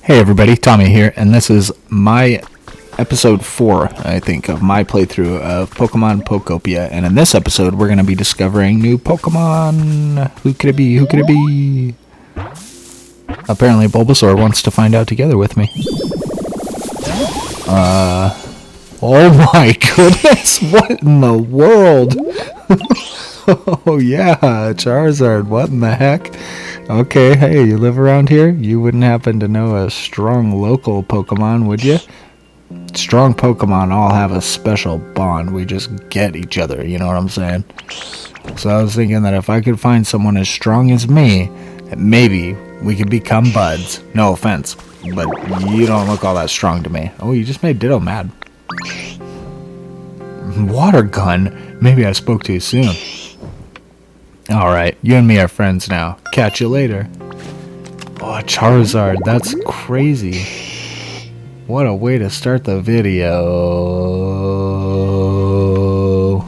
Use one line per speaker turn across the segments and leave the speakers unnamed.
Hey everybody, Tommy here, and this is my episode 4, I think, of my playthrough of Pokemon Pokopia, and in this episode we're going to be discovering new Pokemon. Who could it be? Who could it be? Apparently Bulbasaur wants to find out together with me. Oh my goodness, what in the world? Oh yeah, Charizard, what in the heck? Okay, hey, you live around here? You wouldn't happen to know a strong local Pokemon, would you? Strong Pokemon all have a special bond. We just get each other, you know what I'm saying? So I was thinking that if I could find someone as strong as me, maybe we could become buds. No offense, but you don't look all that strong to me. Oh, you just made Ditto mad. Water gun? Maybe I spoke too soon. Alright, you and me are friends now. Catch you later. Oh, Charizard, that's crazy. What a way to start the video.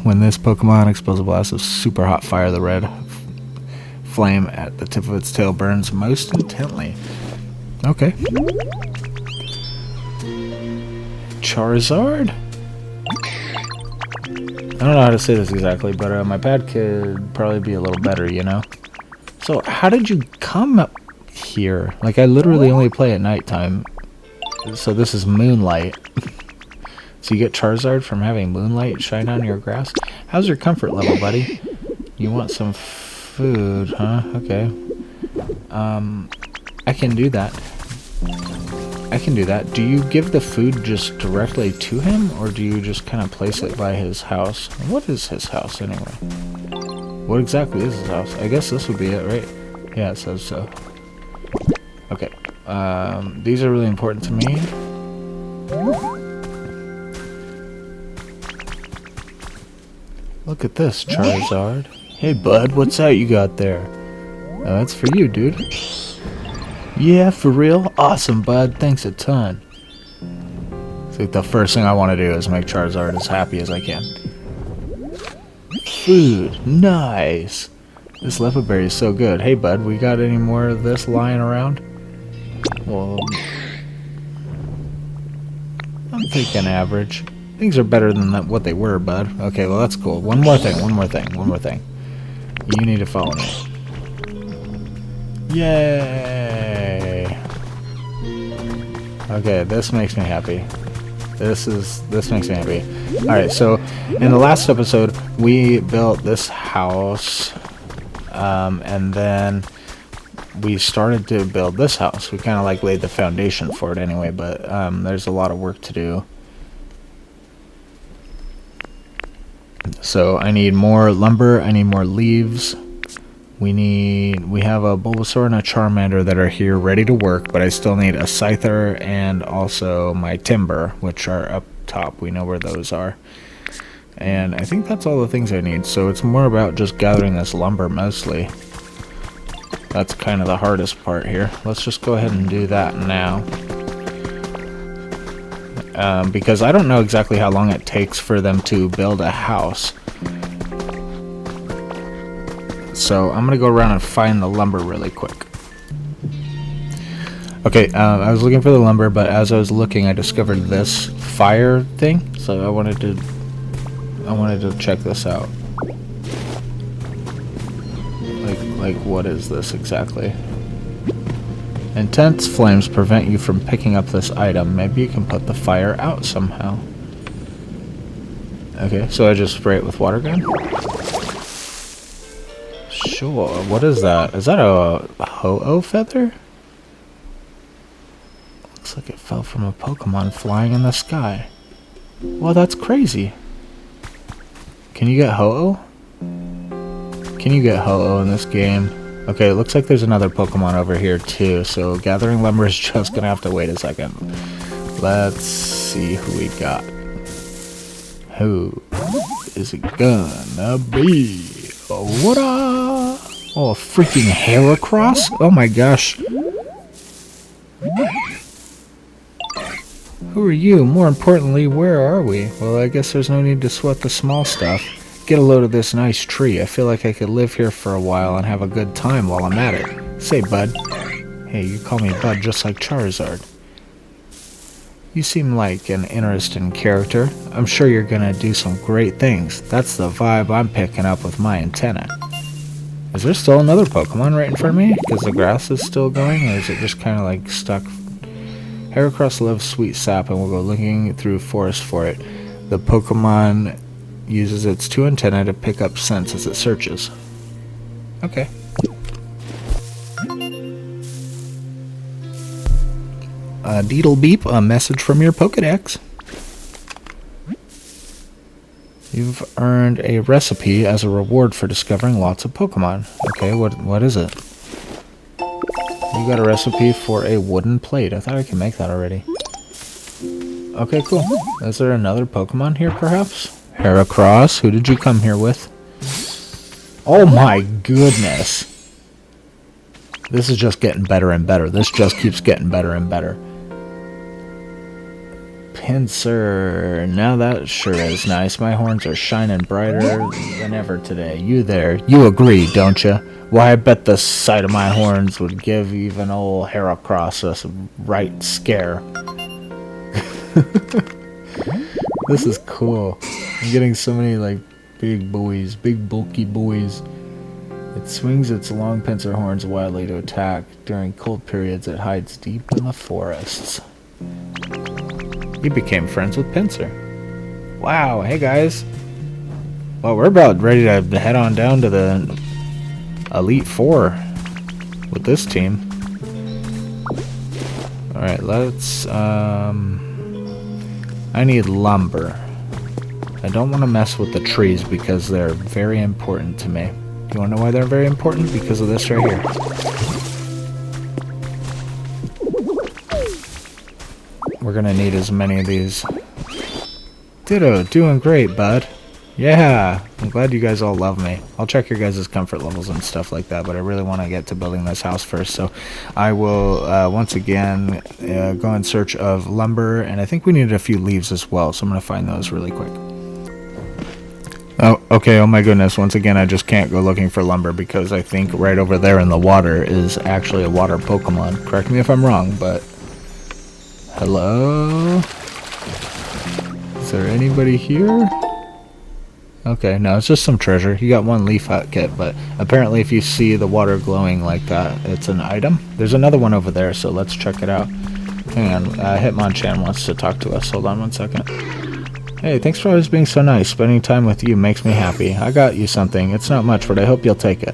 When this Pokemon expels a blast of super hot fire, the red flame at the tip of its tail burns most intently. Okay. Charizard? I don't know how to say this exactly, but my pad could probably be a little better, you know? So, how did you come up here? Like, I literally only play at nighttime. So this is moonlight. So you get Charizard from having moonlight shine on your grass? How's your comfort level, buddy? You want some food, huh? Okay. I can do that. I can do that. Do you give the food just directly to him, or do you just kind of place it by his house? What is his house, anyway? What exactly is his house? I guess this would be it, right? Yeah, it says so. Okay. These are really important to me. Look at this, Charizard. Hey, bud, what's that you got there? Oh, that's for you, dude. Yeah, for real? Awesome, bud. Thanks a ton. It's like the first thing I want to do is make Charizard as happy as I can. Food. Nice. This leopard berry is so good. Hey, bud, we got any more of this lying around? Well, I'm thinking average. Things are better than what they were, bud. Okay, well, that's cool. One more thing. You need to follow me. Yay! Okay, this makes me happy. This makes me happy. Alright, so in the last episode, we built this house, and then we started to build this house. We kind of like laid the foundation for it anyway, but there's a lot of work to do. So I need more lumber, I need more leaves. We have a Bulbasaur and a Charmander that are here ready to work, but I still need a Scyther and also my timber, which are up top. We know where those are. And I think that's all the things I need, so it's more about just gathering this lumber mostly. That's kind of the hardest part here. Let's just go ahead and do that now. Because I don't know exactly how long it takes for them to build a house. So I'm going to go around and find the lumber really quick. Okay, I was looking for the lumber, but as I was looking, I discovered this fire thing. So I wanted to check this out. Like what is this exactly? Intense flames prevent you from picking up this item. Maybe you can put the fire out somehow. Okay, so I just spray it with water gun? Sure, what is that? Is that a Ho-Oh feather? Looks like it fell from a Pokemon flying in the sky. Well, that's crazy. Can you get Ho-Oh? Can you get Ho-Oh in this game? Okay, it looks like there's another Pokemon over here too, so gathering lumber is just gonna have to wait a second. Let's see who we got. Who is it gonna be? Oh, what-a? Oh, a freaking Heracross? Oh my gosh. Who are you? More importantly, where are we? Well, I guess there's no need to sweat the small stuff. Get a load of this nice tree. I feel like I could live here for a while and have a good time while I'm at it. Say, bud. Hey, you call me Bud just like Charizard. You seem like an interesting character. I'm sure you're gonna do some great things. That's the vibe I'm picking up with my antenna. Is there still another Pokemon right in front of me? Because the grass is still going, or is it just kind of like stuck? Heracross loves sweet sap and will go looking through forest for it. The Pokemon uses its two antennae to pick up scents as it searches. Okay. Deedle beep, a message from your Pokedex. You've earned a recipe as a reward for discovering lots of Pokemon. Okay, what is it? You got a recipe for a wooden plate. I thought I could make that already. Okay, cool. Is there another Pokemon here, perhaps? Heracross, who did you come here with? Oh my goodness. This is just getting better and better. This just keeps getting better and better. Pinsir. Now that sure is nice. My horns are shining brighter than ever today. You there. You agree, don't you? Why, I bet the sight of my horns would give even old Heracross a right scare. This is cool. I'm getting so many, like, big buoys. Big, bulky buoys. It swings its long pincer horns wildly to attack. During cold periods, it hides deep in the forests. You became friends with Pinsir. Wow, hey guys. Well, we're about ready to head on down to the Elite Four with this team. Alright, let's, I need lumber. I don't want to mess with the trees because they're very important to me. You want to know why they're very important? Because of this right here. We're going to need as many of these. Ditto, doing great, bud. Yeah, I'm glad you guys all love me. I'll check your guys' comfort levels and stuff like that, but I really want to get to building this house first. So I will, once again, go in search of lumber, and I think we needed a few leaves as well, so I'm going to find those really quick. Oh, okay, oh my goodness, once again, I just can't go looking for lumber because I think right over there in the water is actually a water Pokemon. Correct me if I'm wrong, but... Hello? Is there anybody here? Okay, no, it's just some treasure. You got one leaf hut kit, but apparently if you see the water glowing like that, it's an item. There's another one over there, so let's check it out. Hang on, Hitmonchan wants to talk to us. Hold on one second. Hey, thanks for always being so nice. Spending time with you makes me happy. I got you something. It's not much, but I hope you'll take it.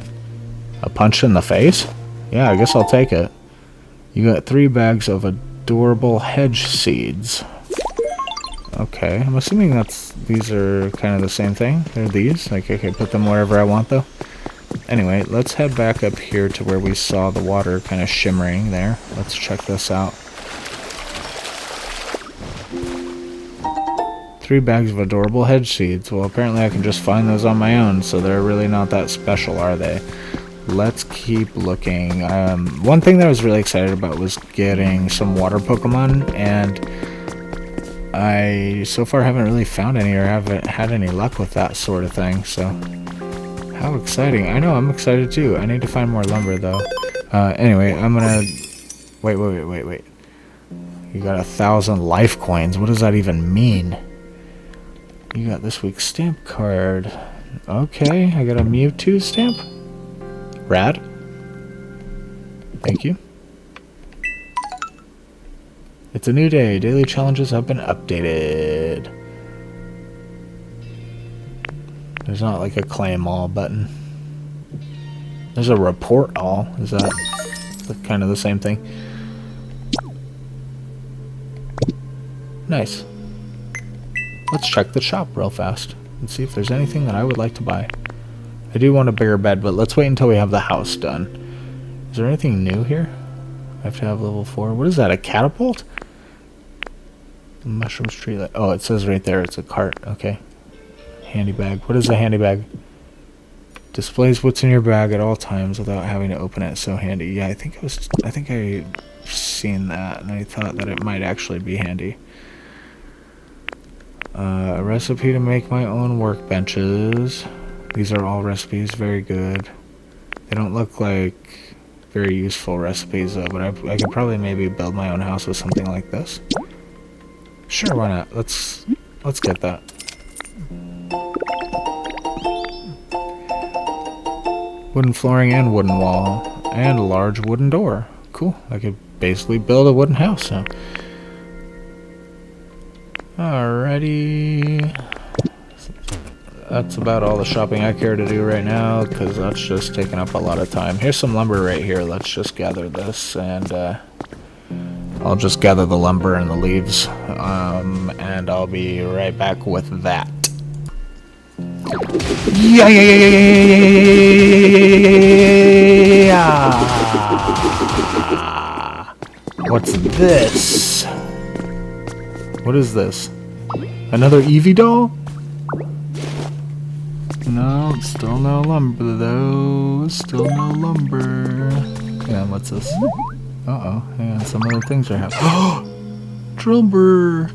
A punch in the face? Yeah, I guess I'll take it. You got 3 bags of adorable hedge seeds. Okay, I'm assuming these are kind of the same thing. They're these. Like, I can put them wherever I want, though. Anyway, let's head back up here to where we saw the water kind of shimmering there. Let's check this out. 3 bags of adorable hedge seeds. Well, apparently I can just find those on my own, so they're really not that special, are they? Let's keep looking. One thing that I was really excited about was getting some water Pokemon, and I so far haven't really found any or haven't had any luck with that sort of thing, so how exciting. I know, I'm excited too. I need to find more lumber though. Anyway, I'm gonna wait. You got 1,000 life coins. What does that even mean? You got this week's stamp card. Okay, I got a Mewtwo stamp. Rad. Thank you. It's a new day. Daily challenges have been updated. There's not like a claim all button. There's a report all. Is that kind of the same thing? Nice. Let's check the shop real fast and see if there's anything that I would like to buy. I do want a bigger bed, but let's wait until we have the house done. Is there anything new here? I have to have level 4. What is that, a catapult? Mushroom tree light. Oh, it says right there it's a cart. Okay. Handy bag. What is a handy bag? Displays what's in your bag at all times without having to open it. So handy. Yeah, I think I seen that and I thought that it might actually be handy. A recipe to make my own workbenches. These are all recipes. Very good. They don't look like very useful recipes though, but I could probably maybe build my own house with something like this. Sure, why not? Let's get that. Wooden flooring and wooden wall and a large wooden door. Cool. I could basically build a wooden house now. Alrighty. That's about all the shopping I care to do right now, because that's just taking up a lot of time. Here's some lumber right here. Let's just gather this, and I'll just gather the lumber and the leaves, and I'll be right back with that. Yeah! What's this? What is this? Another Eevee doll? No, still no lumber though. Still no lumber. Yeah, what's this? Uh-oh, hang on, some other things are happening. Oh! Drillbur!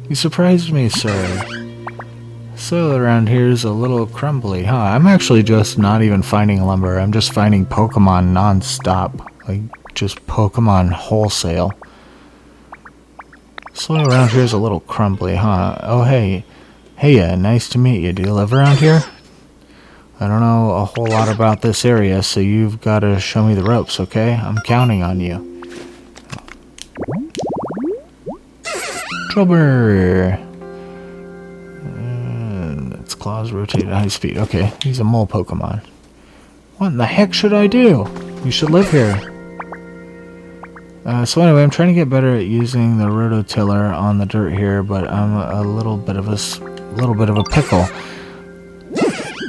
You surprised me, sir. Soil around here is a little crumbly, huh? I'm actually just not even finding lumber. I'm just finding Pokemon non-stop. Like, just Pokemon wholesale. Soil around here is a little crumbly, huh? Oh, hey. Hey, nice to meet you. Do you live around here? I don't know a whole lot about this area, so you've got to show me the ropes, okay? I'm counting on you. Drillbur! Its claws rotate at high speed. Okay, he's a mole Pokemon. What in the heck should I do? You should live here. So anyway, I'm trying to get better at using the rototiller on the dirt here, but I'm a little bit of a pickle.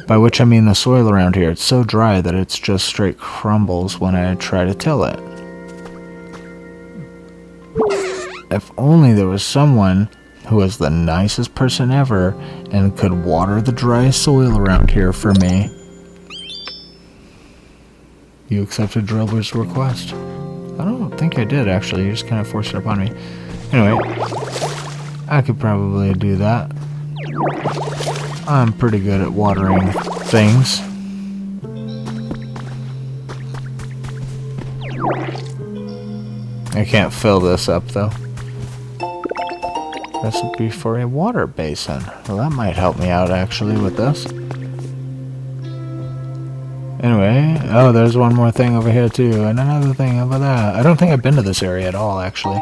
By which I mean the soil around here. It's so dry that it's just straight crumbles when I try to till it. If only there was someone who was the nicest person ever and could water the dry soil around here for me. You accepted Drillbur's request? I don't think I did, actually. You just kind of forced it upon me. Anyway, I could probably do that. I'm pretty good at watering things. I can't fill this up, though. Recipe for a water basin. Well, that might help me out, actually, with this. Anyway, oh, there's one more thing over here, too, and another thing over there. I don't think I've been to this area at all, actually.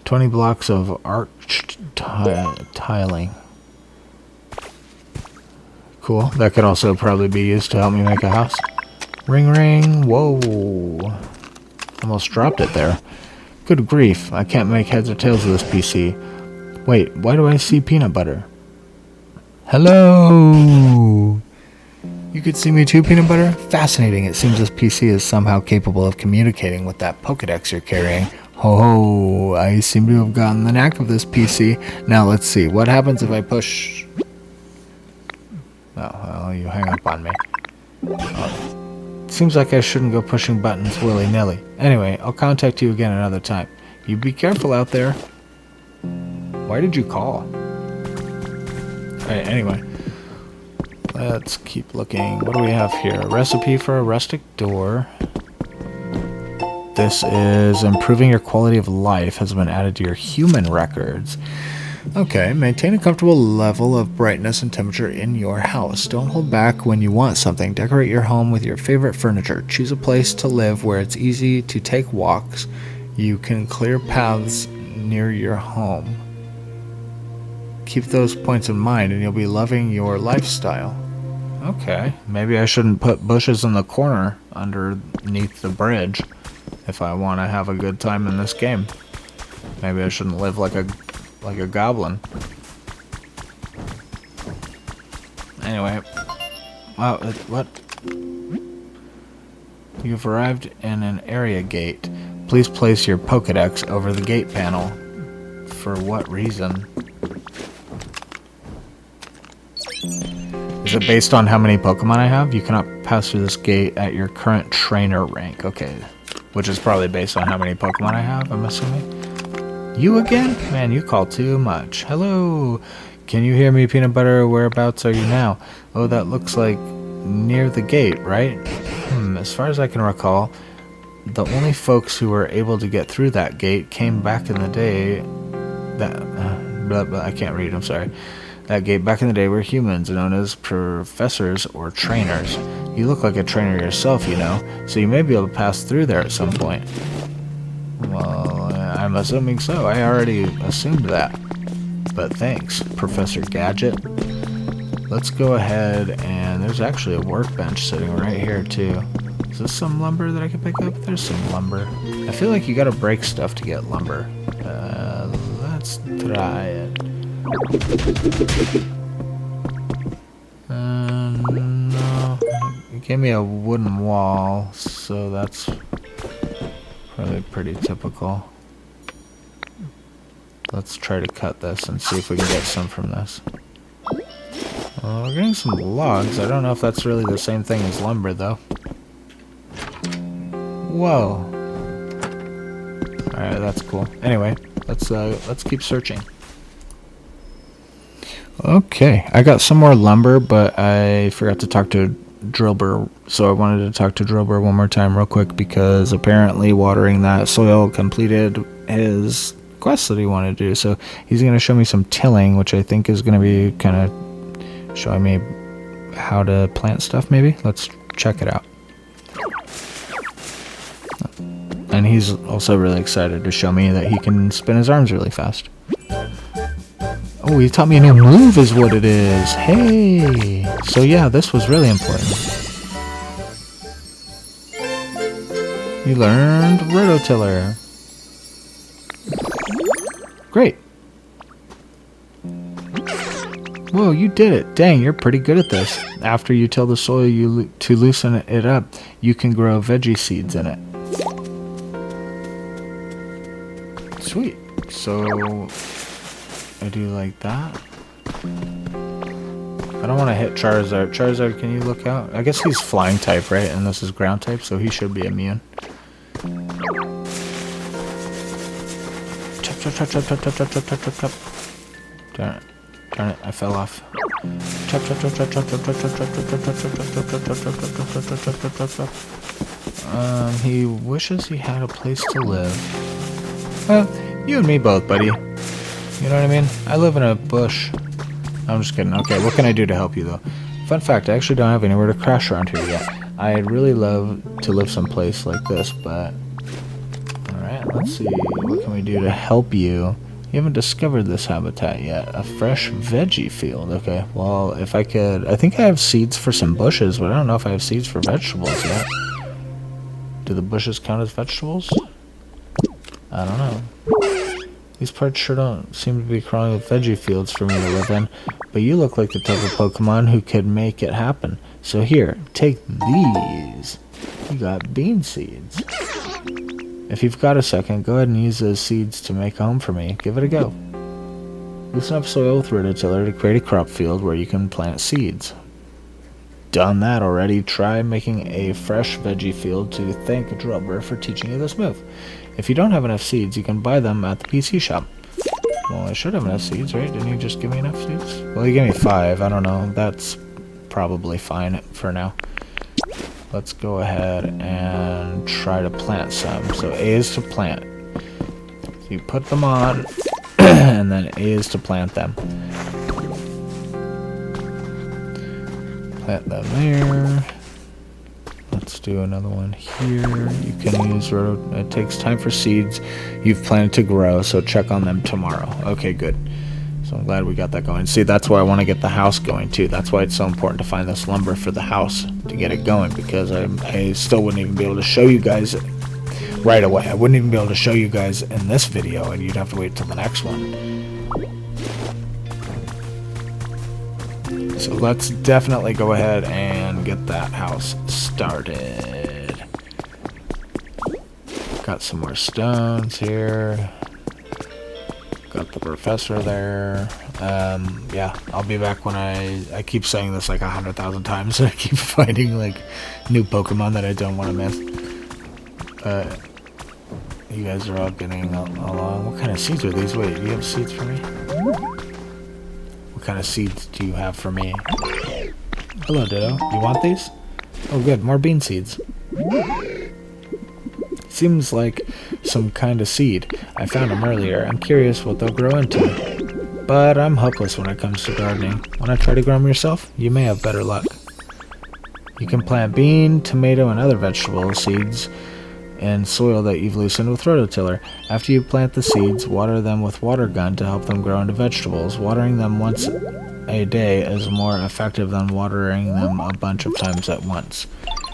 20 blocks of arched tiling. Cool. That could also probably be used to help me make a house. Ring, ring. Whoa. Almost dropped it there. Good grief. I can't make heads or tails of this PC. Wait, why do I see peanut butter? Hello! You could see me too, peanut butter? Fascinating. It seems this PC is somehow capable of communicating with that Pokedex you're carrying. Ho ho, I seem to have gotten the knack of this PC. Now let's see, what happens if I push... Oh, well, you hang up on me. Oh. Seems like I shouldn't go pushing buttons willy-nilly. Anyway, I'll contact you again another time. You be careful out there. Why did you call? Alright, anyway. Let's keep looking. What do we have here? A recipe for a rustic door. This is improving your quality of life has been added to your human records. Okay, maintain a comfortable level of brightness and temperature in your house. Don't hold back when you want something. Decorate your home with your favorite furniture. Choose a place to live where it's easy to take walks. You can clear paths near your home. Keep those points in mind and you'll be loving your lifestyle. Okay, maybe I shouldn't put bushes in the corner underneath the bridge if I want to have a good time in this game. Maybe I shouldn't live like a goblin. Anyway, wow, what? You've arrived in an area gate. Please place your Pokedex over the gate panel. For what reason? Is it based on how many Pokemon I have? You cannot pass through this gate at your current trainer rank. Okay, which is probably based on how many Pokemon I have, I'm assuming. You again? Man, you call too much. Hello. Can you hear me, peanut butter? Whereabouts are you now? Oh, that looks like near the gate, right? As far as I can recall, the only folks who were able to get through that gate came back in the day that I can't read, I'm sorry. That gate back in the day were humans known as professors or trainers. You look like a trainer yourself, you know, so you may be able to pass through there at some point. Well, I'm assuming so. I already assumed that. But thanks, Professor Gadget. Let's go ahead, and there's actually a workbench sitting right here too. Is this some lumber that I can pick up? There's some lumber. I feel like you gotta break stuff to get lumber. Let's try it. No. It gave me a wooden wall, so that's probably pretty typical. Let's try to cut this and see if we can get some from this. Well, we're getting some logs. I don't know if that's really the same thing as lumber, though. Whoa. Alright, that's cool. Anyway, let's keep searching. Okay, I got some more lumber, but I forgot to talk to Drillbur, so I wanted to talk to Drillbur one more time real quick, because apparently watering that soil completed his quest that he wanted to do. So he's going to show me some tilling, which I think is going to be kind of showing me how to plant stuff, maybe. Let's check it out. And he's also really excited to show me that he can spin his arms really fast. Oh, he taught me a new move is what it is. Hey! So yeah, this was really important. You learned Rototiller. Great. Whoa, you did it. Dang, you're pretty good at this. After you tell the soil to loosen it up, you can grow veggie seeds in it. Sweet. So I do like that. I don't want to hit Charizard. Charizard, can you look out? I guess he's flying type, right? And this is ground type, so he should be immune. Chop, chop, chop, chop, chop, chop, chop, chop, chop, chop. Darn it. Darn it, I fell off. Chop, chop, chop, chop, chop, chop, chop, chop, chop, chop, chop, chop, chop, chop, chop, chop, chop, chop, chop. He wishes he had a place to live. Well, you and me both, buddy. You know what I mean? I live in a bush. I'm just kidding. Okay, what can I do to help you, though? Fun fact, I actually don't have anywhere to crash around here yet. I'd really love to live someplace like this, but... Alright, let's see. What can we do to help you? You haven't discovered this habitat yet. A fresh veggie field. Okay, well, if I could... I think I have seeds for some bushes, but I don't know if I have seeds for vegetables yet. Do the bushes count as vegetables? I don't know. These parts sure don't seem to be crawling with veggie fields for me to live in, but you look like the type of Pokemon who could make it happen. So here, take these. You got bean seeds. If you've got a second, go ahead and use those seeds to make a home for me. Give it a go. Loosen up soil with Rototiller to create a crop field where you can plant seeds. Done that already. Try making a fresh veggie field to thank Drillbur for teaching you this move. If you don't have enough seeds, you can buy them at the PC shop. Well, I should have enough seeds, right? Didn't you just give me enough seeds? Well, he gave me 5. I don't know. That's probably fine for now. Let's go ahead and try to plant some. So A is to plant. So you put them on, and then A is to plant them. Plant them there. Let's do another one here. You can use it takes time for seeds you've planted to grow, so check on them tomorrow. Okay, good. So I'm glad we got that going. See, that's why I want to get the house going too. That's why it's so important to find this lumber for the house to get it going, because I still wouldn't even be able to show you guys right away. I wouldn't even be able to show you guys in this video, and you'd have to wait till the next one. So let's definitely go ahead and get that house started. Got some more stones here. Got the professor there. Yeah, I'll be back when I keep saying this like 100,000 times. I keep finding like new Pokemon that I don't want to miss. You guys are all getting along. What kind of seeds are these? Wait, do you have seeds for me? What kind of seeds do you have for me? Hello, Ditto. You want these? Oh, good. More bean seeds. Seems like some kind of seed. I found them earlier. I'm curious what they'll grow into. But I'm hopeless when it comes to gardening. Want to try to grow them yourself? You may have better luck. You can plant bean, tomato, and other vegetable seeds in soil that you've loosened with rototiller. After you plant the seeds, water them with water gun to help them grow into vegetables. Watering them once a day is more effective than watering them a bunch of times at once.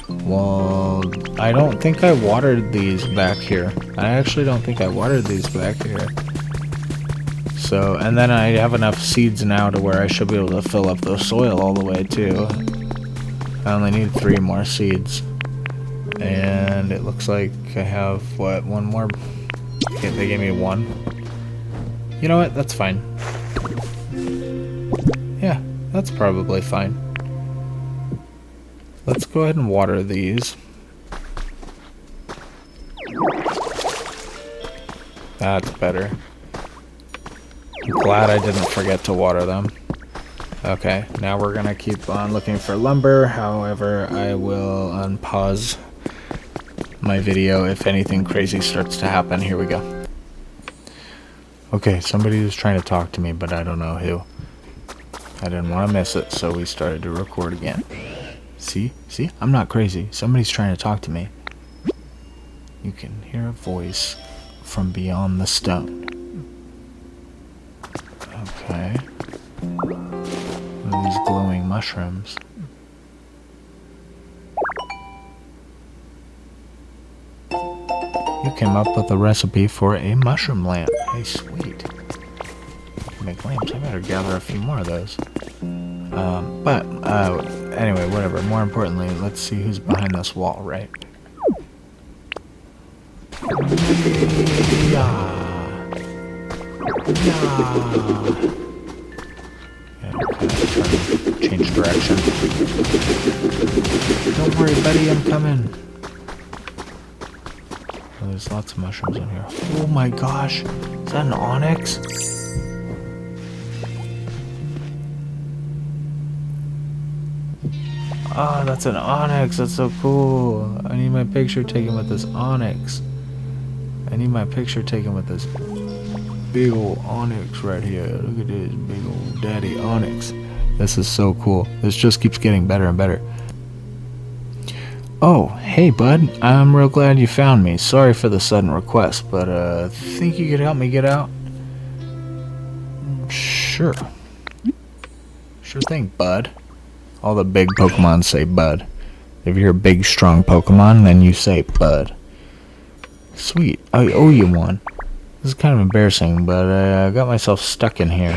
Well, I don't think I watered these back here. I actually don't think I watered these back here. So, and then I have enough seeds now to where I should be able to fill up the soil all the way too. I only need 3 more seeds. And it looks like I have, what, 1 more? Okay, they gave me 1. You know what? That's fine. Yeah, that's probably fine. Let's go ahead and water these. That's better. I'm glad I didn't forget to water them. Okay, now we're gonna keep on looking for lumber. However, I will unpause my video if anything crazy starts to happen. Here we go. Okay, somebody was trying to talk to me, but I don't know who. I didn't want to miss it, so we started to record again. See? I'm not crazy. Somebody's trying to talk to me. You can hear a voice from beyond the stone. Okay. What are these glowing mushrooms? You came up with a recipe for a mushroom lamp. Hey, sweet. Make lamps. I better gather a few more of those. Anyway, whatever. More importantly, let's see who's behind this wall, right? Okay, change direction. Don't worry, buddy, I'm coming. Oh, there's lots of mushrooms in here. Oh my gosh, is that an onyx? Ah, that's an onyx. That's so cool. I need my picture taken with this onyx. I need my picture taken with this big old onyx right here. Look at this big old daddy onyx. This is so cool. This just keeps getting better and better. Oh, hey bud. I'm real glad you found me. Sorry for the sudden request, but think you could help me get out? Sure. Sure thing, bud. All the big Pokemon say bud. If you're a big, strong Pokemon, then you say bud. Sweet. I owe you one. This is kind of embarrassing, but I got myself stuck in here.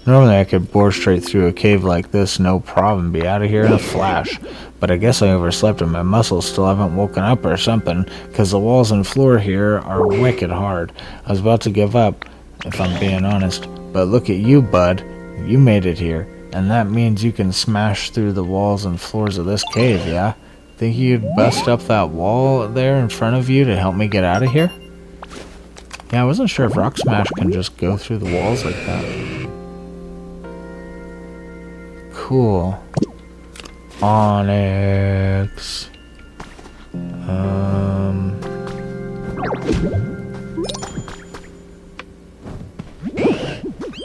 Normally I could bore straight through a cave like this, no problem, be out of here in a flash. But I guess I overslept and my muscles still haven't woken up or something, because the walls and floor here are wicked hard. I was about to give up, if I'm being honest. But look at you, bud. You made it here. And that means you can smash through the walls and floors of this cave, yeah? Think you'd bust up that wall there in front of you to help me get out of here? Yeah, I wasn't sure if Rock Smash can just go through the walls like that. Cool. Onyx.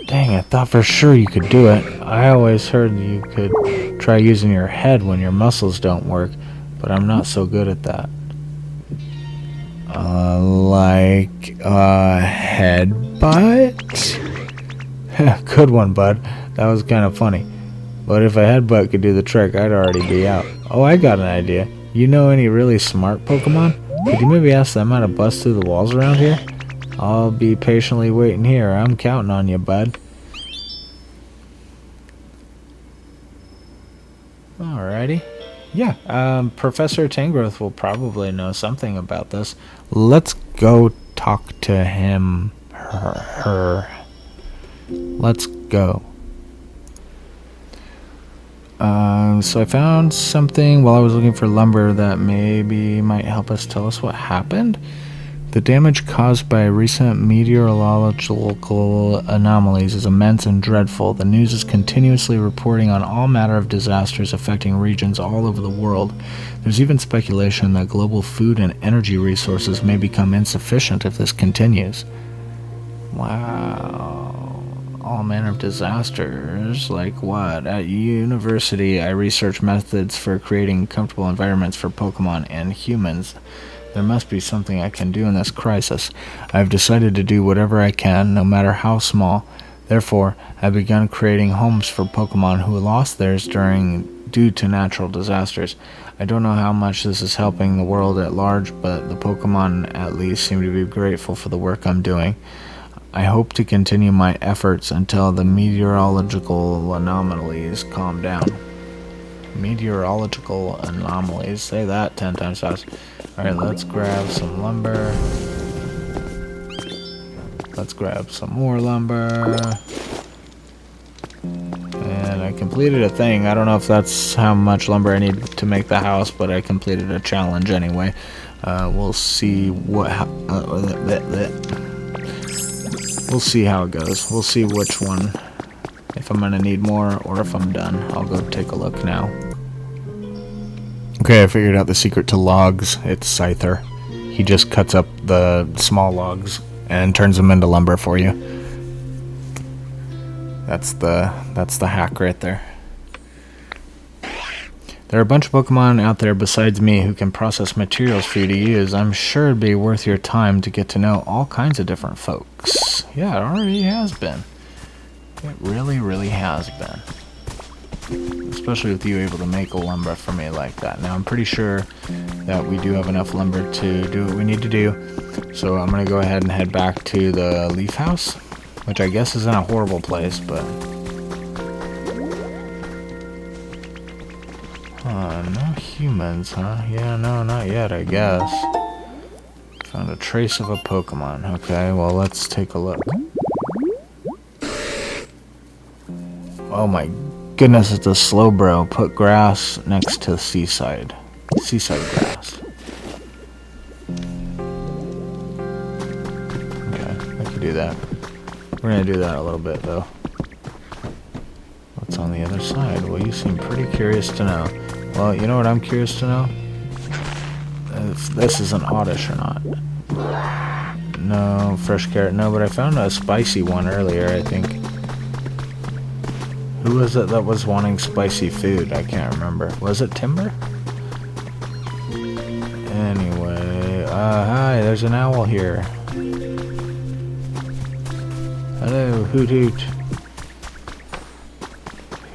Dang, I thought for sure you could do it. I always heard you could try using your head when your muscles don't work, but I'm not so good at that. Like a headbutt? Good one, bud. That was kind of funny. But if a headbutt could do the trick, I'd already be out. Oh, I got an idea. You know any really smart Pokemon? Could you maybe ask them how to bust through the walls around here? I'll be patiently waiting here. I'm counting on you, bud. Alrighty. Yeah, Professor Tangrowth will probably know something about this. Let's go talk to him. Her. Let's go. So I found something while I was looking for lumber that maybe might help us tell us what happened. The damage caused by recent meteorological anomalies is immense and dreadful. The news is continuously reporting on all manner of disasters affecting regions all over the world. There's even speculation that global food and energy resources may become insufficient if this continues. Wow. All manner of disasters? Like what? At university, I research methods for creating comfortable environments for Pokemon and humans. There must be something I can do in this crisis. I have decided to do whatever I can, no matter how small. Therefore, I have begun creating homes for Pokemon who lost theirs due to natural disasters. I don't know how much this is helping the world at large, but the Pokemon at least seem to be grateful for the work I'm doing. I hope to continue my efforts until the meteorological anomalies calm down. Meteorological anomalies. Say that 10 times fast. Alright, let's grab some lumber. Let's grab some more lumber. And I completed a thing. I don't know if that's how much lumber I need to make the house, but I completed a challenge anyway. We'll see what... We'll see how it goes. We'll see which one. If I'm gonna need more or if I'm done. I'll go take a look now. Okay, I figured out the secret to logs. It's Scyther. He just cuts up the small logs and turns them into lumber for you. That's the hack right there. There are a bunch of Pokemon out there besides me who can process materials for you to use. I'm sure it'd be worth your time to get to know all kinds of different folks. Yeah, it already has been. It really, really has been. Especially with you able to make a lumber for me like that. Now, I'm pretty sure that we do have enough lumber to do what we need to do. So I'm going to go ahead and head back to the Leaf House, which I guess is in a horrible place, but... no humans, huh? Yeah, no, not yet, I guess. Found a trace of a Pokemon. Okay, well, let's take a look. Oh my goodness, it's a Slowbro. Put grass next to seaside. Seaside grass. Okay, I can do that. We're gonna do that a little bit, though. What's on the other side? Well, you seem pretty curious to know. Well, you know what I'm curious to know? If this is an oddish or not. No, fresh carrot, no, but I found a spicy one earlier, I think. Who was it that was wanting spicy food? I can't remember. Was it Timber? Anyway, hi, there's an owl here. Hello, hoot hoot.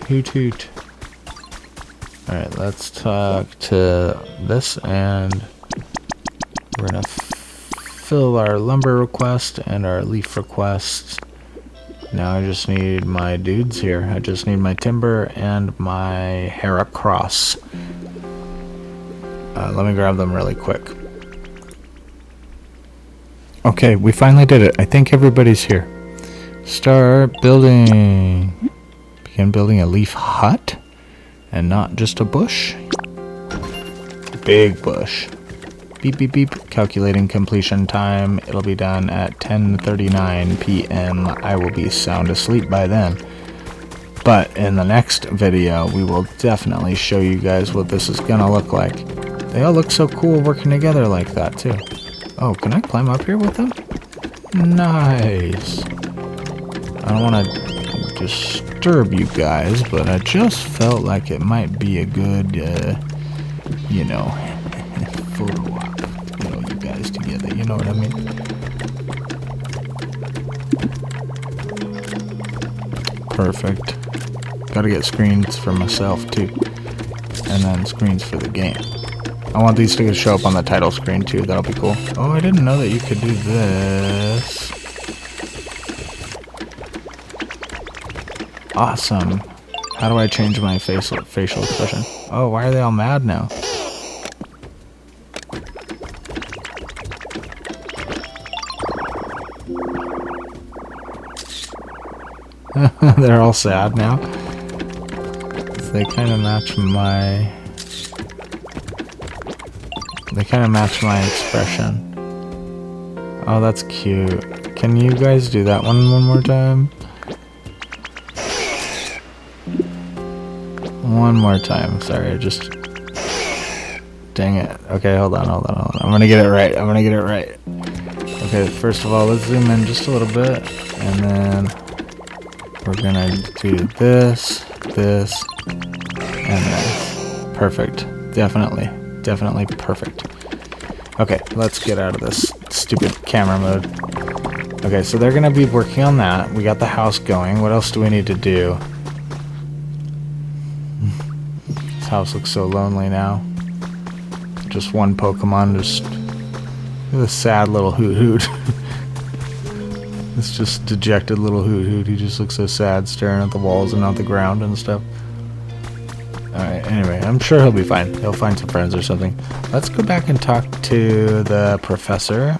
Hoot hoot. Alright, let's talk to this, and we're gonna fill our lumber request and our leaf request. Now I just need my dudes here. I just need my timber and my Heracross. Let me grab them really quick. Okay, we finally did it. I think everybody's here. Start building. Begin building a leaf hut. And not just a bush. Big bush. Beep, beep, beep. Calculating completion time. It'll be done at 10:39 p.m. I will be sound asleep by then. But in the next video, we will definitely show you guys what this is gonna look like. They all look so cool working together like that, too. Oh, can I climb up here with them? Nice. I don't want to disturb you guys, but I just felt like it might be a good, you know, photo op. You know, you guys together, you know what I mean? Perfect. Gotta get screens for myself, too. And then screens for the game. I want these to show up on the title screen, too. That'll be cool. Oh, I didn't know that you could do this. Awesome. How do I change my facial expression? Oh, why are they all mad now? They're all sad now. They kind of match my... They kind of match my expression. Oh, that's cute. Can you guys do that one more time? One more time. Sorry, I just... Dang it. Okay, hold on. I'm gonna get it right. Okay, first of all, let's zoom in just a little bit. And then we're gonna do this, and this. Perfect. Definitely perfect. Okay, let's get out of this stupid camera mode. Okay, so they're gonna be working on that. We got the house going. What else do we need to do? This house looks so lonely now. Just one Pokemon, just a sad little Hoot. It's just dejected little Hoot. He just looks so sad, staring at the walls and not the ground and stuff. Alright, anyway, I'm sure he'll be fine. He'll find some friends or something. Let's go back and talk to the professor,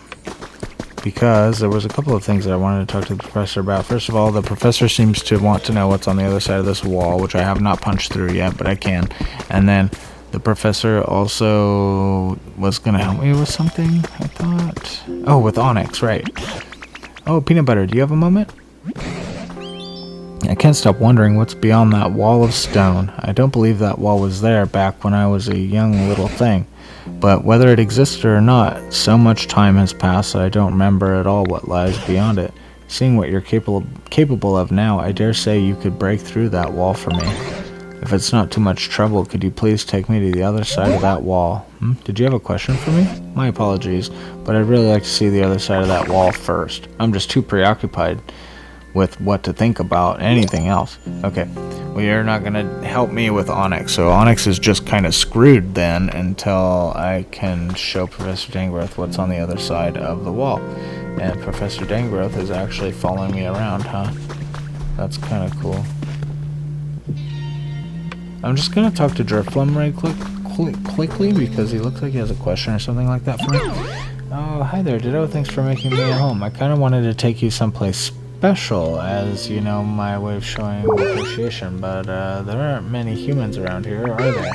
because there was a couple of things that I wanted to talk to the professor about. First of all, the professor seems to want to know what's on the other side of this wall, which I have not punched through yet, but I can. And then the professor also was going to help me with something, I thought. Oh, with Onix, right. Oh, Peanut Butter, do you have a moment? I can't stop wondering what's beyond that wall of stone. I don't believe that wall was there back when I was a young little thing. But whether it existed or not, so much time has passed that I don't remember at all what lies beyond it. Seeing what you're capable of now, I dare say you could break through that wall for me. If it's not too much trouble, could you please take me to the other side of that wall? Did you have a question for me? My apologies, but I'd really like to see the other side of that wall first. I'm just too preoccupied with what to think about anything else. Okay, well, you're not going to help me with Onix, so Onix is just kind of screwed then until I can show Professor Dangrowth what's on the other side of the wall. And Professor Dangrowth is actually following me around, huh? That's kind of cool. I'm just going to talk to Drifloon right quickly because he looks like he has a question or something like that for me. Oh, hi there, Ditto. Thanks for making me at home. I kind of wanted to take you someplace special as, you know, my way of showing appreciation, but there aren't many humans around here, are there?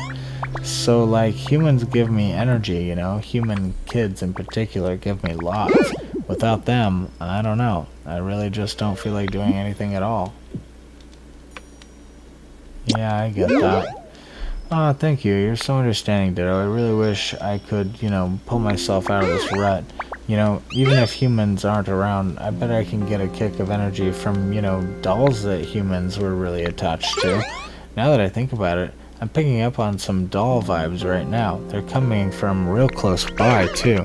So, like, humans give me energy, you know? Human kids in particular give me lots. Without them, I don't know. I really just don't feel like doing anything at all. Yeah, I get that. Oh, thank you. You're so understanding, Ditto. I really wish I could, you know, pull myself out of this rut. You know, even if humans aren't around, I bet I can get a kick of energy from, you know, dolls that humans were really attached to. Now that I think about it, I'm picking up on some doll vibes right now. They're coming from real close by, too.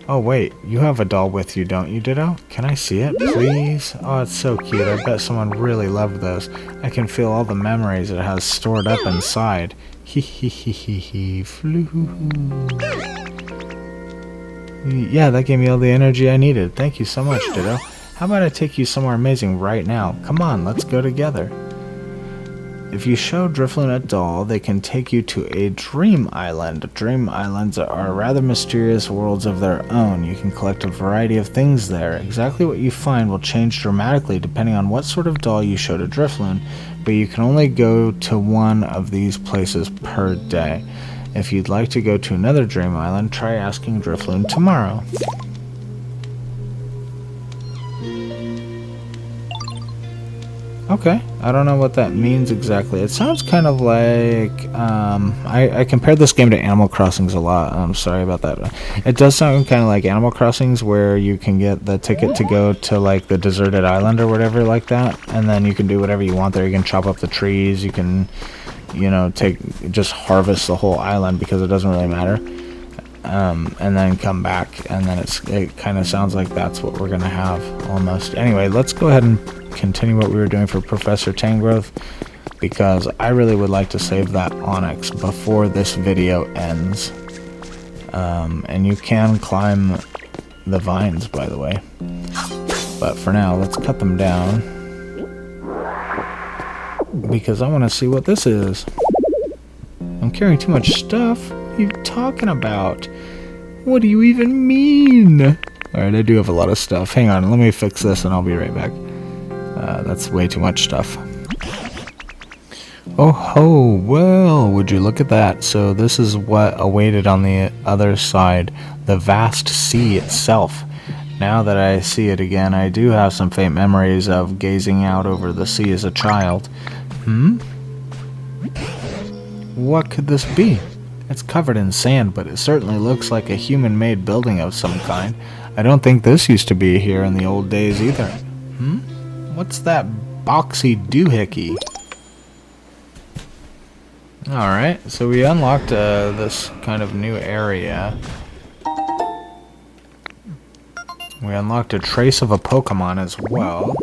Oh, wait, you have a doll with you, don't you, Ditto? Can I see it, please? Oh, it's so cute. I bet someone really loved this. I can feel all the memories it has stored up inside. Flu. Yeah, that gave me all the energy I needed. Thank you so much, Ditto. How about I take you somewhere amazing right now? Come on, let's go together. If you show Drifloon a doll, they can take you to a dream island. Dream islands are rather mysterious worlds of their own. You can collect a variety of things there. Exactly what you find will change dramatically depending on what sort of doll you show to Drifloon, but you can only go to one of these places per day. If you'd like to go to another dream island, try asking Drifloon tomorrow. Okay, I don't know what that means exactly. It sounds kind of like, I compared this game to Animal Crossings a lot. I'm sorry about that. It does sound kind of like Animal Crossings, where you can get the ticket to go to, like, the deserted island or whatever like that, and then you can do whatever you want there. You can chop up the trees, you can, you know, just harvest the whole island because it doesn't really matter. And then come back, and then it kind of sounds like that's what we're gonna have almost. Anyway, let's go ahead and continue what we were doing for Professor Tangrowth, because I really would like to save that Onix before this video ends. And you can climb the vines, by the way, but for now let's cut them down because I want to see what this is. I'm carrying too much stuff. What are you talking about? What do you even mean? Alright, I do have a lot of stuff. Hang on, let me fix this and I'll be right back. That's way too much stuff. Oh ho, well, would you look at that. So this is what awaited on the other side, the vast sea itself. Now that I see it again, I do have some faint memories of gazing out over the sea as a child. What could this be? It's covered in sand, but it certainly looks like a human-made building of some kind. I don't think this used to be here in the old days either. What's that boxy doohickey? Alright, so we unlocked this kind of new area. We unlocked a trace of a Pokemon as well.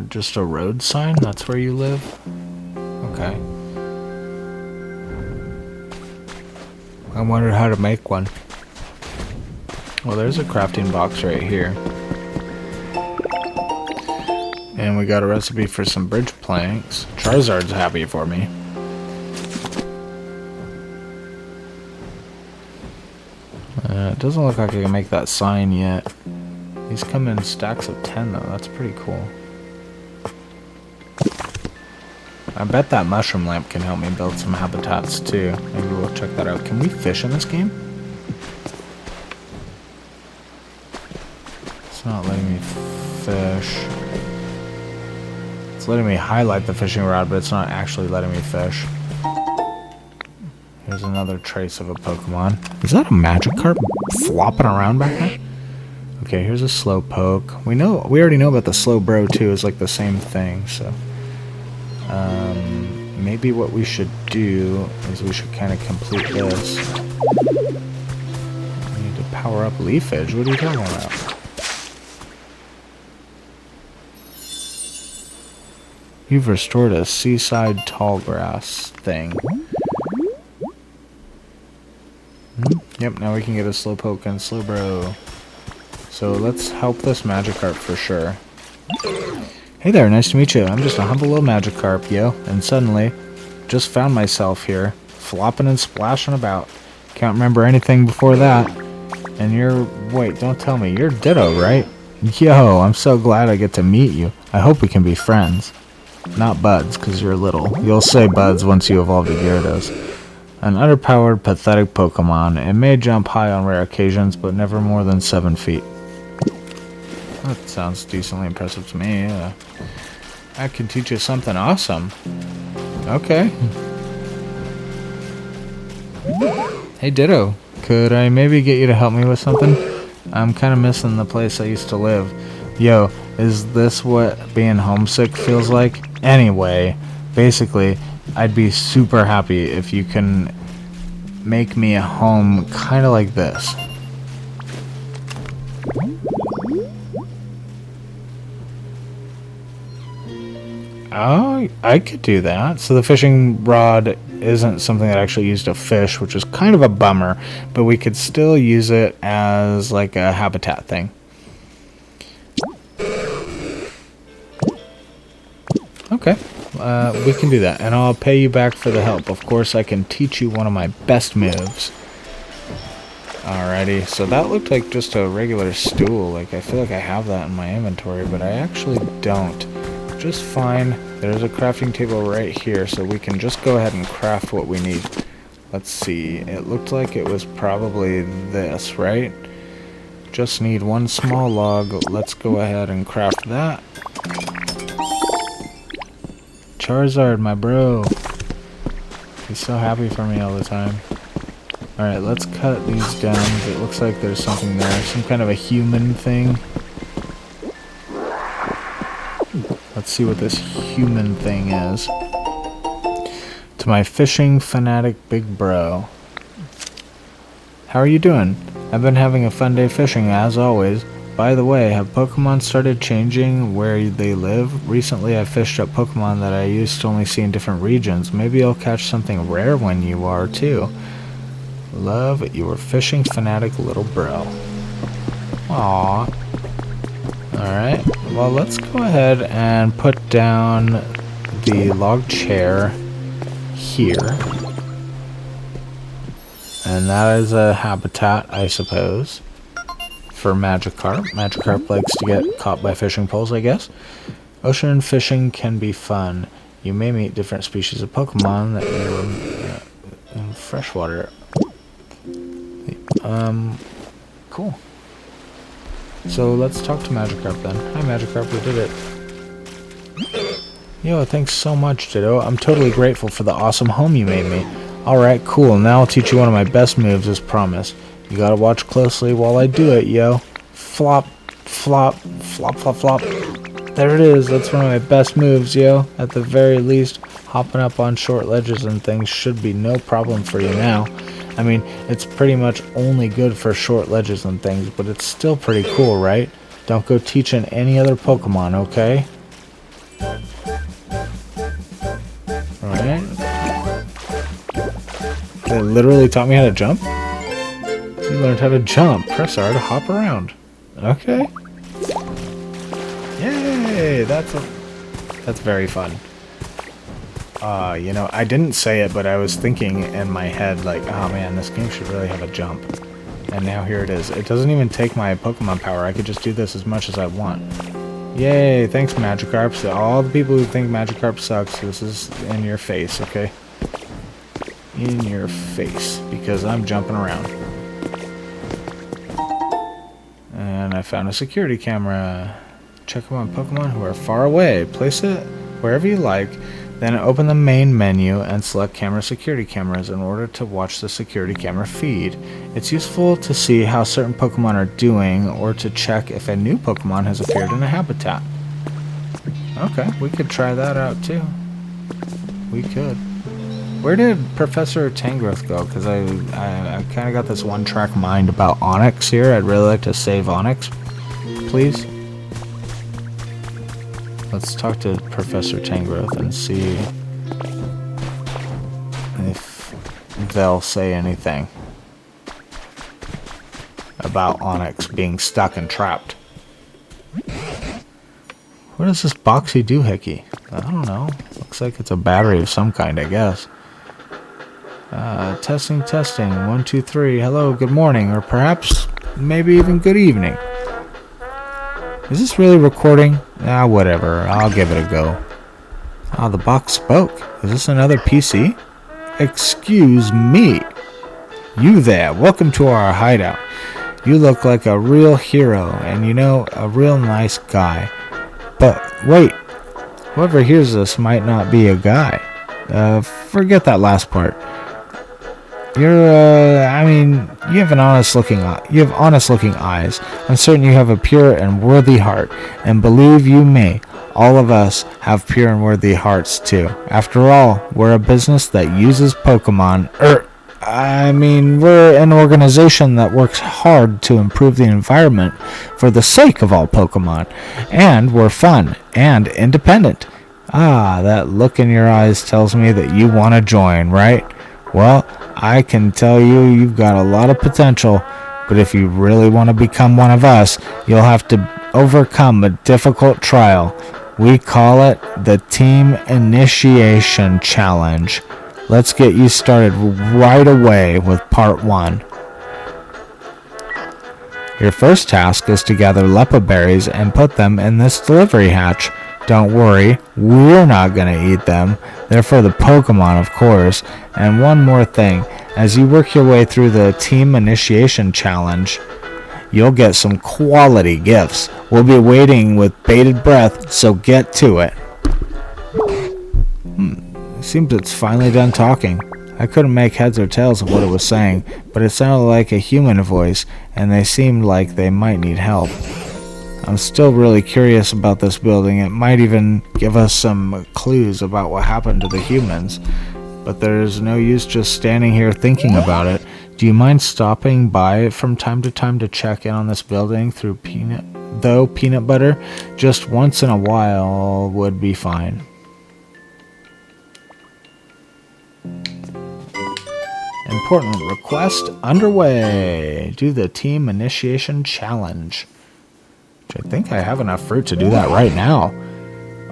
Just a road sign? That's where you live? Okay. I wondered how to make one. Well, there's a crafting box right here. And we got a recipe for some bridge planks. Charizard's happy for me. It doesn't look like I can make that sign yet. These come in stacks of 10 though. That's pretty cool. I bet that mushroom lamp can help me build some habitats too. Maybe we'll check that out. Can we fish in this game? It's not letting me fish. It's letting me highlight the fishing rod, but it's not actually letting me fish. Here's another trace of a Pokemon. Is that a Magikarp flopping around back there? Okay, here's a Slowpoke. We already know about the Slowbro too. It's like the same thing, so maybe what we should do is we should kind of complete this. We need to power up Leafage. What are you talking about? You've restored a seaside tall grass thing. Yep, now we can get a Slowpoke and Slowbro. So let's help this Magikarp for sure. Hey there, nice to meet you. I'm just a humble little Magikarp, yo. And suddenly, just found myself here, flopping and splashing about. Can't remember anything before that. And wait, don't tell me, you're Ditto, right? Yo, I'm so glad I get to meet you. I hope we can be friends. Not buds, because you're little. You'll say buds once you evolve to Gyarados. An underpowered, pathetic Pokemon. It may jump high on rare occasions, but never more than 7 feet. That sounds decently impressive to me. I can teach you something awesome. Okay. Hey Ditto, could I maybe get you to help me with something? I'm kind of missing the place I used to live. Yo, is this what being homesick feels like? Anyway, basically, I'd be super happy if you can make me a home kind of like this. Oh, I could do that. So the fishing rod isn't something that I actually used to fish, which is kind of a bummer, but we could still use it as like a habitat thing. Okay, we can do that, and I'll pay you back for the help. Of course, I can teach you one of my best moves. Alrighty, so that looked like just a regular stool. Like, I feel like I have that in my inventory, but I actually don't. Just fine. There's a crafting table right here, so we can just go ahead and craft what we need. Let's see. It looked like it was probably this, right? Just need one small log. Let's go ahead and craft that. Charizard, my bro. He's so happy for me all the time. Alright, let's cut these down. It looks like there's something there. Some kind of a human thing. Let's see what this human thing is. To my fishing fanatic big bro. How are you doing? I've been having a fun day fishing as always. By the way, have Pokemon started changing where they live? Recently I fished up Pokemon that I used to only see in different regions. Maybe I'll catch something rare when you are too. Love, your fishing fanatic little bro. Aww. Alright, well let's go ahead and put down the log chair here. And that is a habitat, I suppose, for Magikarp. Magikarp likes to get caught by fishing poles, I guess. Ocean fishing can be fun. You may meet different species of Pokemon that you in freshwater. Cool. So let's talk to Magikarp then. Hi Magikarp, we did it. Yo, thanks so much, Ditto. I'm totally grateful for the awesome home you made me. Alright, cool. Now I'll teach you one of my best moves as promised. You gotta watch closely while I do it, yo. Flop, flop, flop, flop, flop. There it is. That's one of my best moves, yo. At the very least, hopping up on short ledges and things should be no problem for you now. I mean, it's pretty much only good for short ledges and things, but it's still pretty cool, right? Don't go teaching any other Pokemon, okay? Alright. They literally taught me how to jump? You learned how to jump. Press R to hop around. Okay. Yay! That's very fun. You know, I didn't say it, but I was thinking in my head, like, oh man, this game should really have a jump. And now here it is. It doesn't even take my Pokemon power. I could just do this as much as I want. Yay! Thanks, Magikarp. So all the people who think Magikarp sucks, this is in your face, okay? In your face. Because I'm jumping around. And I found a security camera. Check on Pokemon who are far away. Place it wherever you like. Then open the main menu and select Camera Security Cameras in order to watch the security camera feed. It's useful to see how certain Pokemon are doing or to check if a new Pokemon has appeared in a habitat. Okay, we could try that out too. We could. Where did Professor Tangrowth go? Because I kind of got this one-track mind about Onix here. I'd really like to save Onix, please. Let's talk to Professor Tangrowth and see if they'll say anything about Onix being stuck and trapped. What is this boxy doohickey? I don't know. Looks like it's a battery of some kind, I guess. Testing, testing. 1, 2, 3. Hello, good morning, or perhaps maybe even good evening. Is this really recording? Ah, whatever. I'll give it a go. Ah, the box spoke. Is this another PC? Excuse me. You there. Welcome to our hideout. You look like a real hero, and you know, a real nice guy. But, wait. Whoever hears this might not be a guy. Forget that last part. I mean, you have honest looking eyes. I'm certain you have a pure and worthy heart, and believe you me, all of us have pure and worthy hearts too. After all, we're a business that uses Pokemon. We're an organization that works hard to improve the environment for the sake of all Pokemon, and we're fun and independent. Ah, that look in your eyes tells me that you want to join, right? Well, I can tell you've got a lot of potential, but if you really want to become one of us, you'll have to overcome a difficult trial. We call it the Team Initiation Challenge. Let's get you started right away with Part 1. Your first task is to gather Leppa berries and put them in this delivery hatch. Don't worry, we're not going to eat them. They're for the Pokemon, of course. And one more thing, as you work your way through the Team Initiation Challenge, you'll get some quality gifts. We'll be waiting with bated breath, so get to it. Seems it's finally done talking. I couldn't make heads or tails of what it was saying, but it sounded like a human voice, and they seemed like they might need help. I'm still really curious about this building. It might even give us some clues about what happened to the humans. But there's no use just standing here thinking about it. Do you mind stopping by from time to time to check in on this building through peanut butter? Just once in a while would be fine. Important request underway. Do the Team Initiation Challenge. I think I have enough fruit to do that right now.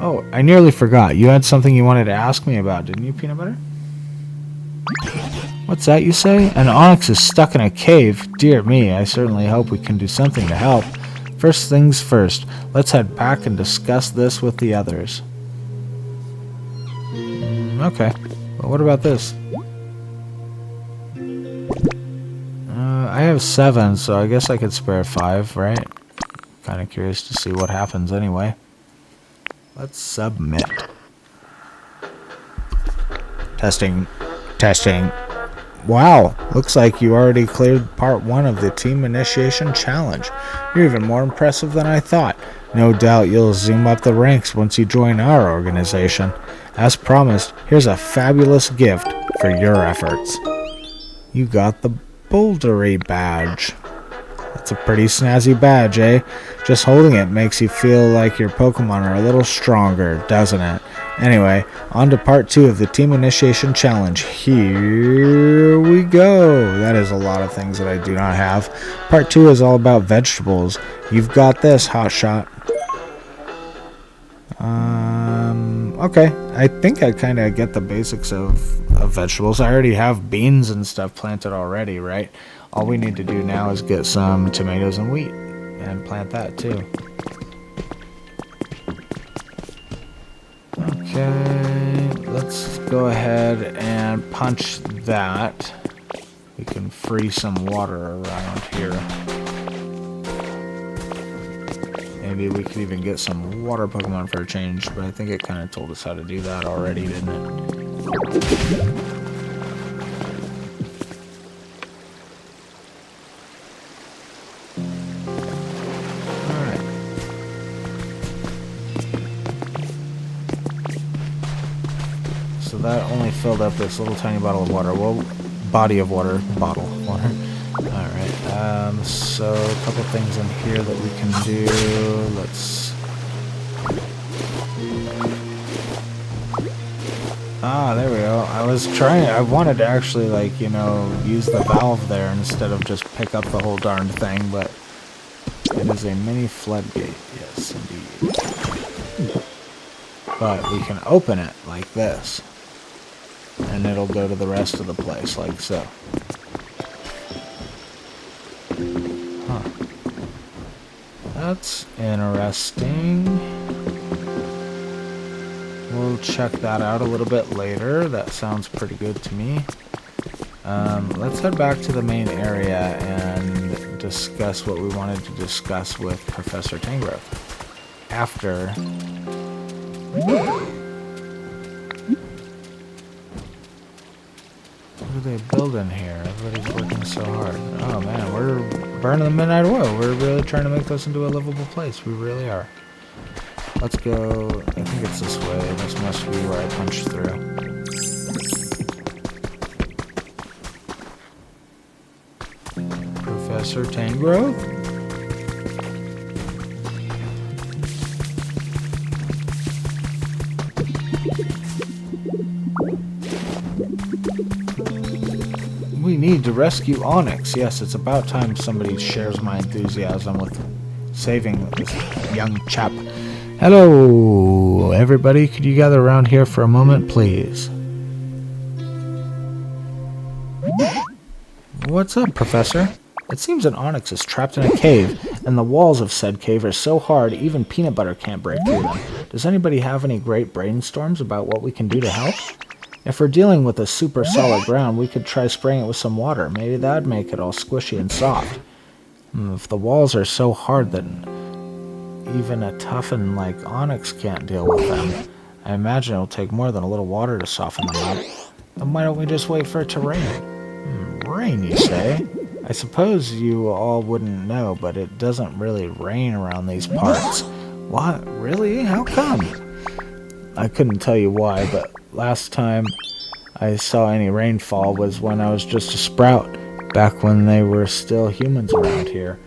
Oh, I nearly forgot. You had something you wanted to ask me about, didn't you, Peanut Butter? What's that you say? An Onix is stuck in a cave. Dear me, I certainly hope we can do something to help. First things first, let's head back and discuss this with the others. Okay, but what about this? I have 7, so I guess I could spare 5, right? Kind of curious to see what happens anyway. Let's submit. Testing. Testing. Wow, looks like you already cleared part 1 of the team initiation challenge. You're even more impressive than I thought. No doubt you'll zoom up the ranks once you join our organization. As promised, here's a fabulous gift for your efforts. You got the Bouldery badge. That's a pretty snazzy badge, eh? Just holding it makes you feel like your Pokemon are a little stronger, doesn't it? Anyway, on to part 2 of the Team Initiation Challenge. Here we go. That is a lot of things that I do not have. Part 2 is all about vegetables. You've got this, Hotshot. Okay. I think I kind of get the basics of vegetables. I already have beans and stuff planted already, right? All we need to do now is get some tomatoes and wheat and plant that too. Okay, let's go ahead and punch that. We can free some water around here. Maybe we could even get some water Pokemon for a change, but I think it kind of told us how to do that already, didn't it? So that only filled up this little tiny bottle of water. Well, body of water. Bottle of water. Alright, so a couple things in here that we can do. Let's... there we go. I wanted to actually, like, you know, use the valve there instead of just pick up the whole darned thing, but it is a mini floodgate. Yes, indeed. But we can open it like this, and it'll go to the rest of the place, like so. Huh. That's interesting. We'll check that out a little bit later. That sounds pretty good to me. Let's head back to the main area and discuss what we wanted to discuss with Professor Tangrowth. After... What are they building here? Everybody's working so hard. Oh man, we're burning the midnight oil. We're really trying to make this into a livable place. We really are. Let's go. I think it's this way. This must be where I punched through. Professor Tangrowth? We need to rescue Onix. Yes, it's about time somebody shares my enthusiasm with saving this young chap. Hello, everybody. Could you gather around here for a moment, please? What's up, Professor? It seems an Onix is trapped in a cave, and the walls of said cave are so hard even peanut butter can't break through them. Does anybody have any great brainstorms about what we can do to help? If we're dealing with a super solid ground, we could try spraying it with some water. Maybe that'd make it all squishy and soft. If the walls are so hard that even a toughen like Onix can't deal with them, I imagine it'll take more than a little water to soften them up. Then why don't we just wait for it to rain? Rain, you say? I suppose you all wouldn't know, but it doesn't really rain around these parts. What? Really? How come? I couldn't tell you why, but last time I saw any rainfall was when I was just a sprout, back when they were still humans around here.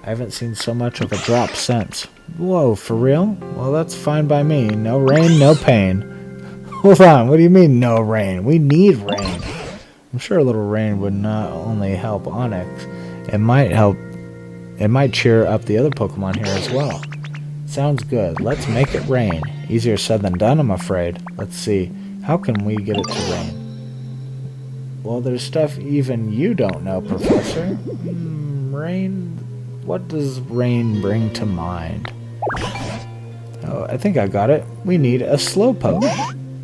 I haven't seen so much of a drop since. Whoa, for real? Well, that's fine by me. No rain, no pain. Hold on, what do you mean no rain? We need rain. I'm sure a little rain would not only help Onix, it might cheer up the other Pokemon here as well. Sounds good. Let's make it rain. Easier said than done, I'm afraid. Let's see. How can we get it to rain? Well, there's stuff even you don't know, Professor. Rain? What does rain bring to mind? Oh, I think I got it. We need a Slowpoke.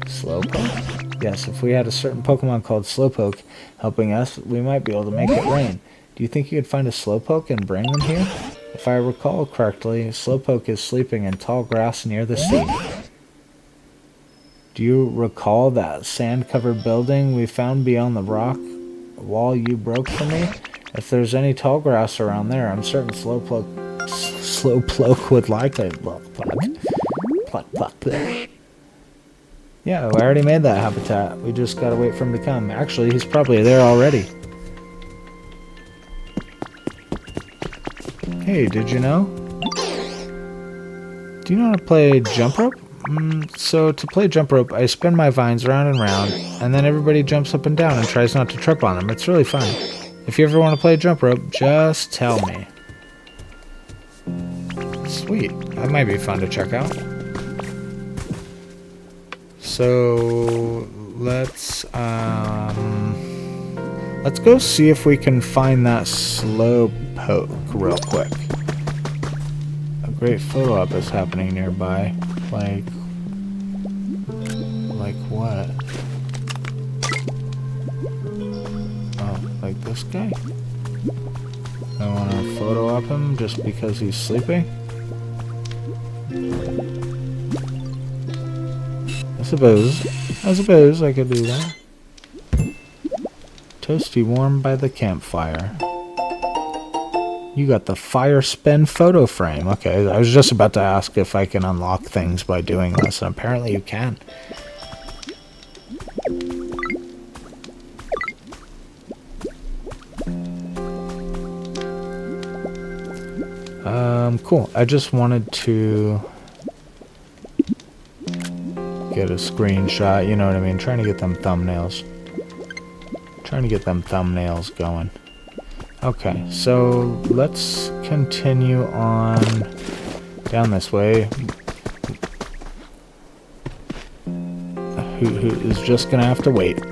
Slowpoke? Yes, if we had a certain Pokemon called Slowpoke helping us, we might be able to make it rain. Do Do you think you could find a slowpoke and bring them here? If I recall correctly, slowpoke is sleeping in tall grass near the sea. Do you recall that sand-covered building we found beyond the rock wall you broke for me? If there's any tall grass around there, I'm certain slowpoke would like it. Yeah, we already made that habitat. We just gotta wait for him to come. Actually, he's probably there already. Hey, did you know? Do you know how to play jump rope? So to play jump rope, I spin my vines round and round, and then everybody jumps up and down and tries not to trip on them. It's really fun. If you ever want to play jump rope, just tell me. Sweet. That might be fun to check out. So let's go see if we can find that slowpoke real quick. A great photo op is happening nearby. Like what? Oh, like this guy? I want to photo op him just because he's sleeping? I suppose I could do that. Toasty warm by the campfire. You got the fire spin photo frame. Okay, I was just about to ask if I can unlock things by doing this, and apparently you can. Cool. I just wanted to get a screenshot, you know what I mean? Trying to get them thumbnails. Going. Okay, so let's continue on down this way. Who is just gonna have to wait.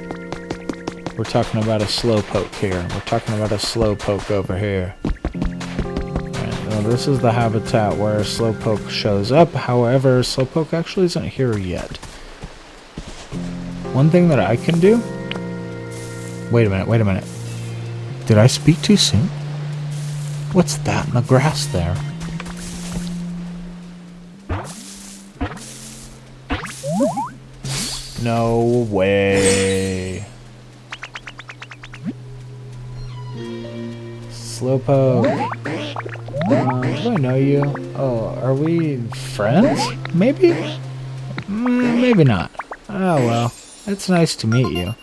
We're talking about a slowpoke here. We're talking about a slowpoke over here. Right, well, this is the habitat where slowpoke shows up. However, slowpoke actually isn't here yet. One thing that I can do... Wait a minute. Did I speak too soon? What's that in the grass there? No way. Slowpoke. Do I know you? Oh, are we friends? Maybe? Maybe not. Oh well, it's nice to meet you.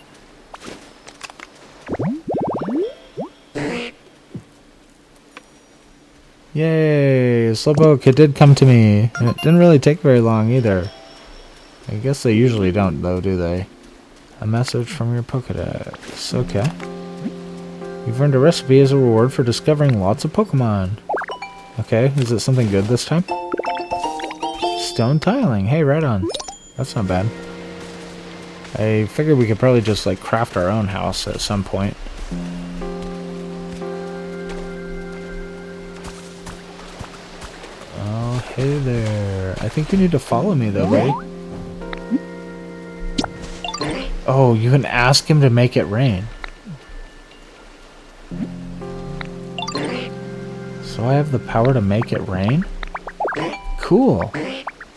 Yay, slowpoke, it did come to me. And it didn't really take very long either. I guess they usually don't though, do they? A message from your Pokedex. Okay. You've earned a recipe as a reward for discovering lots of Pokemon. Okay, is it something good this time? Stone tiling. Hey, right on. That's not bad. I figured we could probably just like craft our own house at some point. Oh, hey there. I think you need to follow me though, right? Oh, you can ask him to make it rain. So I have the power to make it rain? Cool.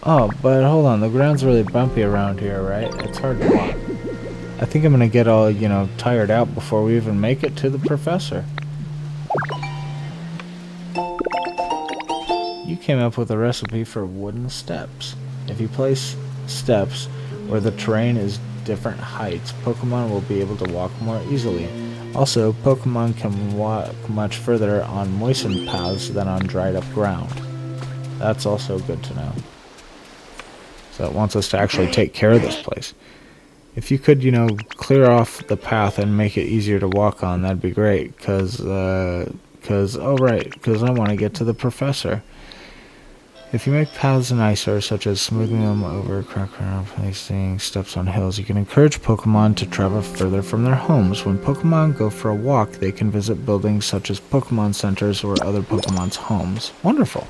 Oh, but hold on. The ground's really bumpy around here, right? It's hard to walk. I think I'm gonna get all, you know, tired out before we even make it to the professor. You came up with a recipe for wooden steps. If you place steps where the terrain is different heights, Pokemon will be able to walk more easily. Also, Pokemon can walk much further on moistened paths than on dried up ground. That's also good to know. So it wants us to actually take care of this place. If you could, you know, clear off the path and make it easier to walk on, that'd be great. Cause I want to get to the professor. If you make paths nicer, such as smoothing them over, placing steps on hills, you can encourage Pokemon to travel further from their homes. When Pokemon go for a walk, they can visit buildings such as Pokemon centers or other Pokemon's homes. Wonderful.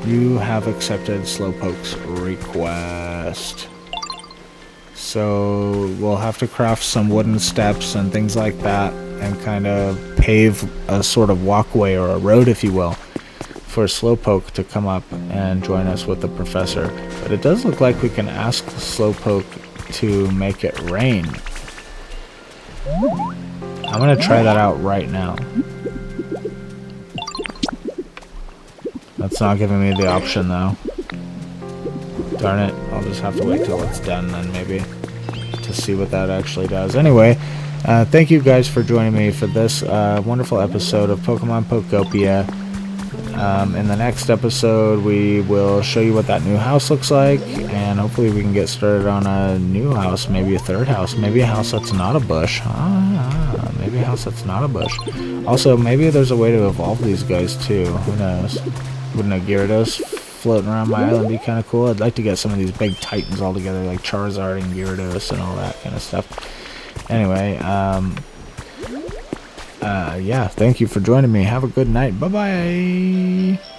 You have accepted Slowpoke's request. So we'll have to craft some wooden steps and things like that and kind of pave a sort of walkway or a road, if you will, for Slowpoke to come up and join us with the professor. But it does look like we can ask Slowpoke to make it rain. I'm gonna try that out right now. That's not giving me the option though. Darn it, I'll just have to wait till it's done then maybe to see what that actually does. Anyway, thank you guys for joining me for this wonderful episode of Pokemon Pokopia. In the next episode, we will show you what that new house looks like, and hopefully we can get started on a new house, maybe a third house, maybe a house that's not a bush. Maybe a house that's not a bush. Also, maybe there's a way to evolve these guys too. Who knows? Wouldn't a Gyarados floating around my island be kind of cool? I'd like to get some of these big titans all together, like Charizard and Gyarados and all that kind of stuff. Anyway, yeah, thank you for joining me. Have a good night. Bye-bye.